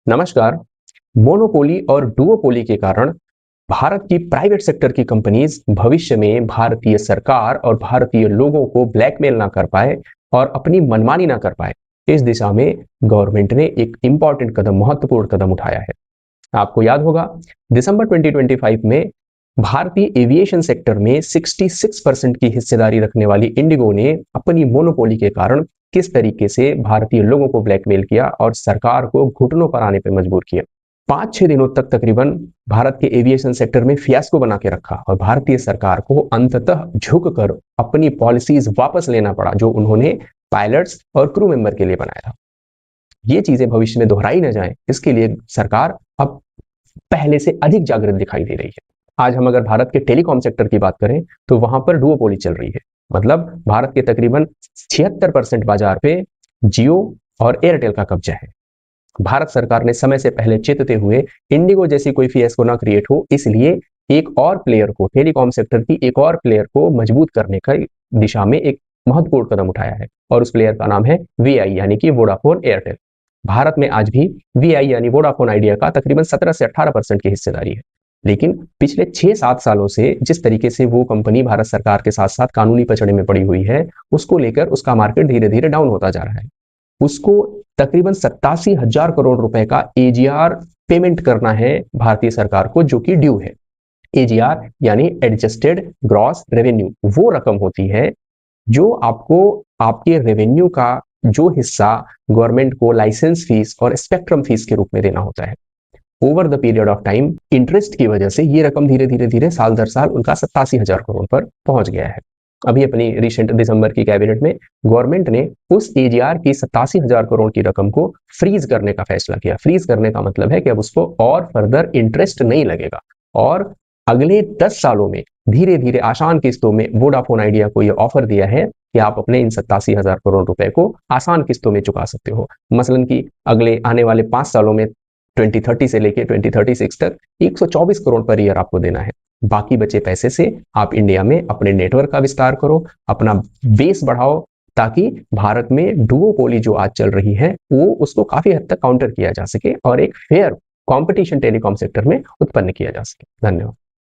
नमस्कार। मोनोपोली और डुओपोली के कारण भारत की प्राइवेट सेक्टर की कंपनीज भविष्य में भारतीय सरकार और भारतीय लोगों को ब्लैकमेल ना कर पाए और अपनी मनमानी ना कर पाए, इस दिशा में गवर्नमेंट ने एक इंपॉर्टेंट कदम, महत्वपूर्ण कदम उठाया है। आपको याद होगा, दिसंबर 2025 में भारतीय एविएशन सेक्टर में 66% की हिस्सेदारी रखने वाली इंडिगो ने अपनी मोनोपोली के कारण किस तरीके से भारतीय लोगों को ब्लैकमेल किया और सरकार को घुटनों पर आने पर मजबूर किया। 5-6 दिनों तक तकरीबन भारत के एविएशन सेक्टर में फियास्को बना के रखा और भारतीय सरकार को अंततः झुककर अपनी पॉलिसीज वापस लेना पड़ा, जो उन्होंने पायलट्स और क्रू मेंबर के लिए बनाया था। ये चीजें भविष्य में दोहराई न जाए, इसके लिए सरकार अब पहले से अधिक जागृत दिखाई दे रही है। आज हम अगर भारत के टेलीकॉम सेक्टर की बात करें तो वहां पर डुओपोली चल रही है। मतलब भारत के तकरीबन 76% बाजार पे जियो और एयरटेल का कब्जा है। भारत सरकार ने समय से पहले चेतते हुए इंडिगो जैसी कोई फियास्को ना क्रिएट हो, इसलिए एक और प्लेयर को, टेलीकॉम सेक्टर की एक और प्लेयर को मजबूत करने का दिशा में एक महत्वपूर्ण कदम उठाया है और उस प्लेयर का नाम है वीआई, यानी कि वोडाफोन एयरटेल। भारत में आज भी वीआई यानी वोडाफोन आइडिया का तकरीबन 17 से 18% की हिस्सेदारी है, लेकिन पिछले 6-7 सालों से जिस तरीके से वो कंपनी भारत सरकार के साथ साथ कानूनी पचड़े में पड़ी हुई है, उसको लेकर उसका मार्केट धीरे धीरे डाउन होता जा रहा है। उसको तकरीबन 87,000 करोड़ रुपए का एजीआर पेमेंट करना है भारतीय सरकार को, जो कि ड्यू है। एजीआर यानी एडजस्टेड ग्रॉस रेवेन्यू, वो रकम होती है जो आपको आपके रेवेन्यू का जो हिस्सा गवर्नमेंट को लाइसेंस फीस और स्पेक्ट्रम फीस के रूप में देना होता है। Over the period of time interest की वजह से ये रकम धीरे धीरे धीरे साल दर साल उनका 87,000 करोड़ पर पहुंच गया है। अभी अपनी रिसेंट दिसंबर की कैबिनेट में गवर्नमेंट ने उस एजीआर की 87,000 करोड़ की रकम को फ्रीज करने का फैसला किया। फ्रीज करने का मतलब है कि अब उसको और फर्दर इंटरेस्ट नहीं लगेगा और अगले 10 सालों में धीरे धीरे आसान किस्तों में वोडाफोन आइडिया को यह ऑफर दिया है कि आप अपने इन 87,000 करोड़ रुपए को आसान किस्तों में चुका सकते हो। मसलन कि अगले आने वाले 5 सालों में 2030 से लेके 2036 तक 124 करोड़ पर ईयर आपको देना है। बाकी बचे पैसे से आप इंडिया में अपने नेटवर्क का विस्तार करो, अपना बेस बढ़ाओ, ताकि भारत में डुओपोली जो आज चल रही है वो उसको काफी हद तक काउंटर किया जा सके और एक फेयर कंपटीशन टेलीकॉम सेक्टर में उत्पन्न किया जा सके। धन्यवाद।